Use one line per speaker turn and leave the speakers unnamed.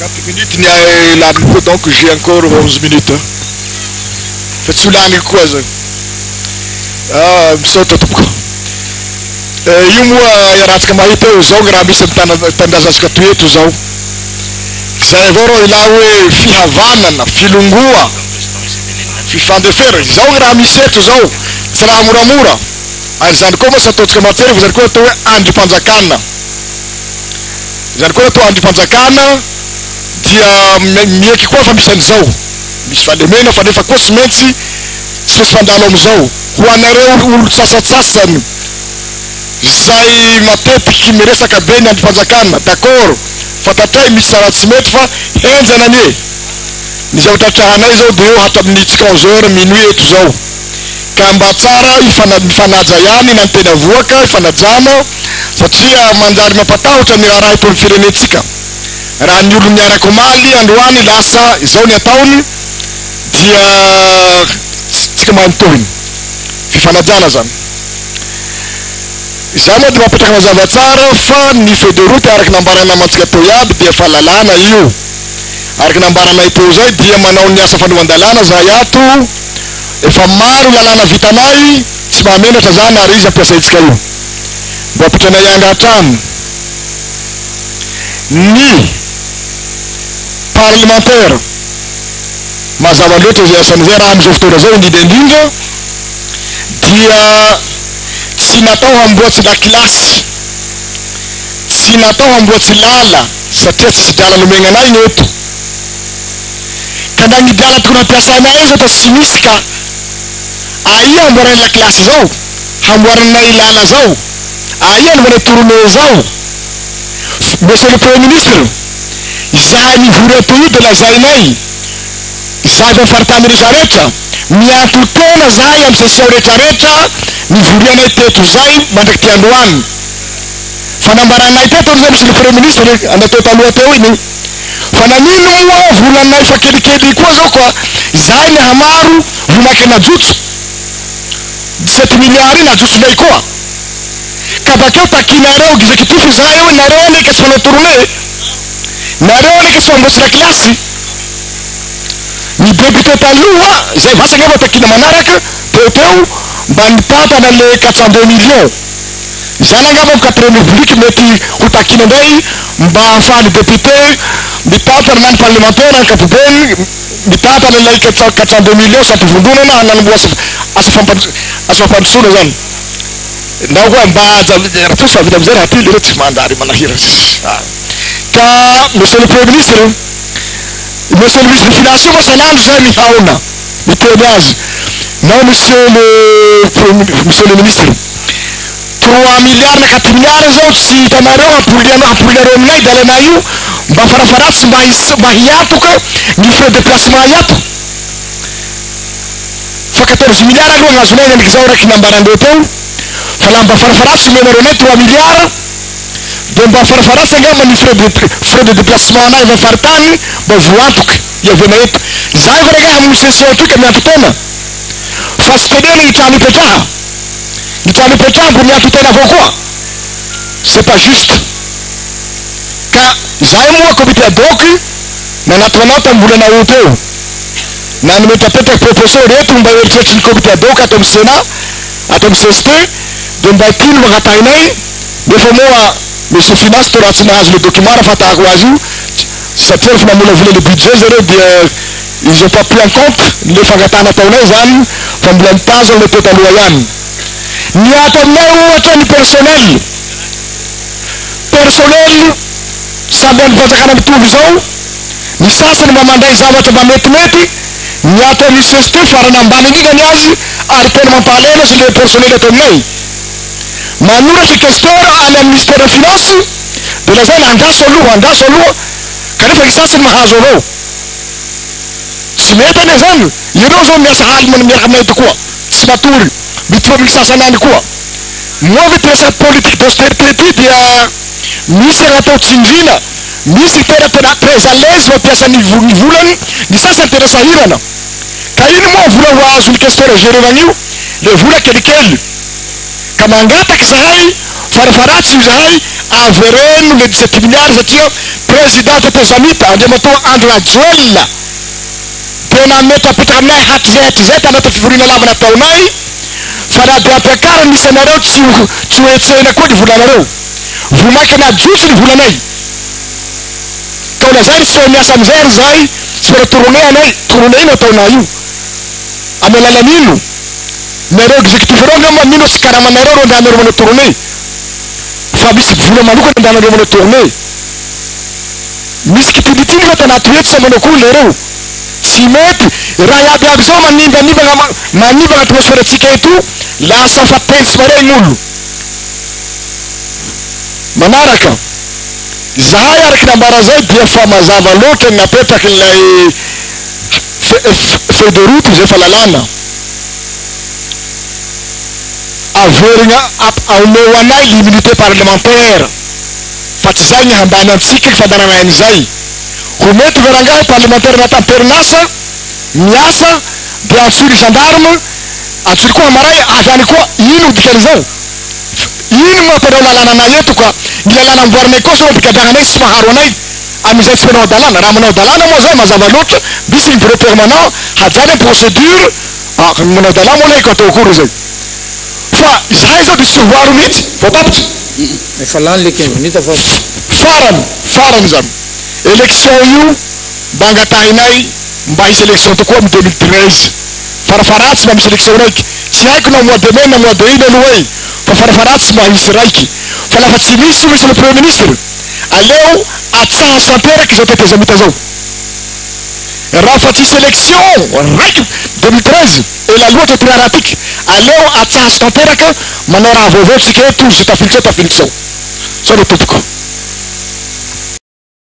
4 minutes ni la donc j'ai encore 11 minutes. Faites sous l'angle quoi ça. Ah, msoto tuko. Yumo ya rat kama ito zao grabisa tandaza skatu yetu zao. Saevoro ilawe fi Havana na filungua. Fi Fandefere zao grabisa yetu zao. Sala muramura. Azan koma sa totka materi vous allez to andi panzakana. Vous allez to andi panzakana. Dia mieki kwa fambisan zao. Misfalemena fadefa kosmetsi spesmandalo mzao. Huanareu sasatsasan. Zai matetiky miresaka be ny andrim-panjakana d'accord fatatai misy saratsimety fa henja nanie ny zao tratrahanay zao de eo hato amin'ny 11h minuit eto zao ka mba tsara mifanaja ihany na ny tena voaka ifanajana satria manjary mampatahotra ny raha eto amin'ny firenetsika raha ny olo miaraka omaly androany lasa izao ny ataony dia tsika manotohiny fifanajana zany Zama di mapetraka mazava tsara fa ny feuille de route araka nambarana mantsika teo iaby dia fahalalana io araka nambaranay teo zay dia manao ny asa fanovan-dalana zahay ato efa maro lalana vitanay tsy mahamenatra zany ary izy ampiasaitsika io mbo apitranay angatrano ny parlementaire mazava loatra zay asan'izay raha am'izao fotoana zao indrindra dia tsy natao hamboatsy lakilasy tsy natao hamboatsy lala satria tsisy drala nomenanay eto ka na ny drala tokony ampiasanay zao fa tsy misy ka aia hamboaranay lakilasy zao hamboaranay lala zao aia novanay tourné zao monsieur le premier ministre zahay nivory ato io de lazainay zahay fa faritany rehetra rehetra mianto tena zahay amy session rehetra rehetra nivorianay teto zay mandraky ty androany fa nambaranay teto zay monsieur le premier ministre anatao taloha teo iny fa nanino moa volanay fa kelikely koa zao koa zahay ny hamaro vonaky najotso 17 milliards najotsonay koa ka bakeo takinareo exécutif zahay eo nareo anaky tsy manao tourné nareo anaky tsy mamboatsy lakilasy ny député taloha zay vasagna eo takina manaraka teo mba nitapana le 402 millions zany angamba am 4e république mety ho takinanay mba ahafahan'ny député mitapana na ny parlementaire ankapobeny mitapana lay 402 millions sampivondonana hanamboasa asa fampandrosoana zany ndao koa mba rahatsosy fa vita amizay raha ty lere tsy mandary manahira ka monsieur le premier ministre monsieur le ministre de finance io masanandro zay mihaona miteny azy non monsieur le ministre 3 milliards na 4 milliards zao tsy hitanareo hampolinareo aminay dalanay io mba farafaratsy mba hiatoka ny frais de placement iato fa 14 milliards aloha gnazonay naniky zao raiky nambarandreo teo fa la mba farafaratsy menareo nay 3 milliards de mba farafaratsy angamba ny frais de déplacement anay va faritany mba voantoky iavena eto zahay va raka amin'ny session toka mianto tena fa sy tenena ny trano ipetraha ny trano ipetraha mbo mianto tena avao koa c'est pas juste ka zahay moa comité ad hoc nanatonanao tambolana oto eo nanometapetraky proposition reto mba eritreritry ny comité ad hoc ato amin'ny sénat ato amin'ny CST de mba tino magnatahinay nefa moa monsieur finance to raha tsy nahazo le document raha fatahako azy io satria refa namolavona le budget zareo dia ils ont pas pris en compte le fangatana ataonay zany fa mbola nitazo le teo taloha ihany ny ato aminay ohatra ny personnel samby andrim-panjakana mitovy zao ny sasany mba mandray zavatra mba metimety ny ato amin'ny CST farany ambany indrindrany azy ary tena mampalena zy le personnel ato aminay manoratry questeur any amin'ny ministère de finance de lazany andraso aloha kanefa ny sasany mahazo avao tsy mety ane zany ireo zao miasa haly miaraka aminay tokoa tsy matory mitiva amin'ny sasany any koa moa ve tesa politique d'austérité ty dia misy agnatao tsindrina misy tena très à l'aise mampiasa ny volany ny sasany tena sahirana ka iny moa vola ho azo ny questeur gérevagn' io le vola kelikely ka mangataky zahay farafaratsy io zahay avereno le 17 milliards satria présidente tezamita andriamatoa Andry Rajoelina tena mety apetraka aminay hatizay tanaty fivoriana lavana ataonay fa raha de ampiakarany misy anareo tsy hoetsena koa ny volanareo vomaky najotso ny volanay taona zay tsy miasa amizay ry zay tsy mara toronay anay toronay ino ataonay io amy alalan'ino nareo exécutif reo nao manino tsy karamanareo ro andehanareo manao tournée fa misy vola manokana andehanareo manao tournée misy kitinitiny fa tanaty hoe tsy manao koa lereo tsy mety raha iabiaby zao manivagna atmosfera atsika eto lasa fa tensy mare gn'olo manaraka zahay araky nambara zay dia fa mazava loatra napetraky lay feuille de route zay fa lalàna averigna omeo anay l'immunité parlementaire fa tsy zay ny hambanantsika ny fandanana an'izay ho mety varangahy parlementaire natamperinasa miasa de antsoly gendarme antsoly koa amaray avy any koa ino dikan'izao ino mampanao lalàna anay eto ka ny lalàna amboarinay koa sao mpikadagnanay tsy maharo anay amizay tsy manao dalàna raha manao dalàna moa zay mazava loatra misy ny bureau permanent hajany procédure manao dalàna moa lay ko atao akory zay fa zahay zao de tsy voaro mihitsy voatapitra
efa lany le 15 minutes fa
farany zany élection io mba angatahinay mba hisy élection tokoa amy 2013 farafaratsy mba misy élection raiky tsy haiko na mois de mai na mois de ino aloha e fa farafaratsy mba hisy raiky fa lafa tsy misy le premier ministre aleo atsaha santeraky zao tetezamita zao raha fa tsisy élection raiky 2013 ela loatra ty raha tiky aleo atsaha tanteraka manao raha vaovao tsika eto zay tafilitsao sao no tompoko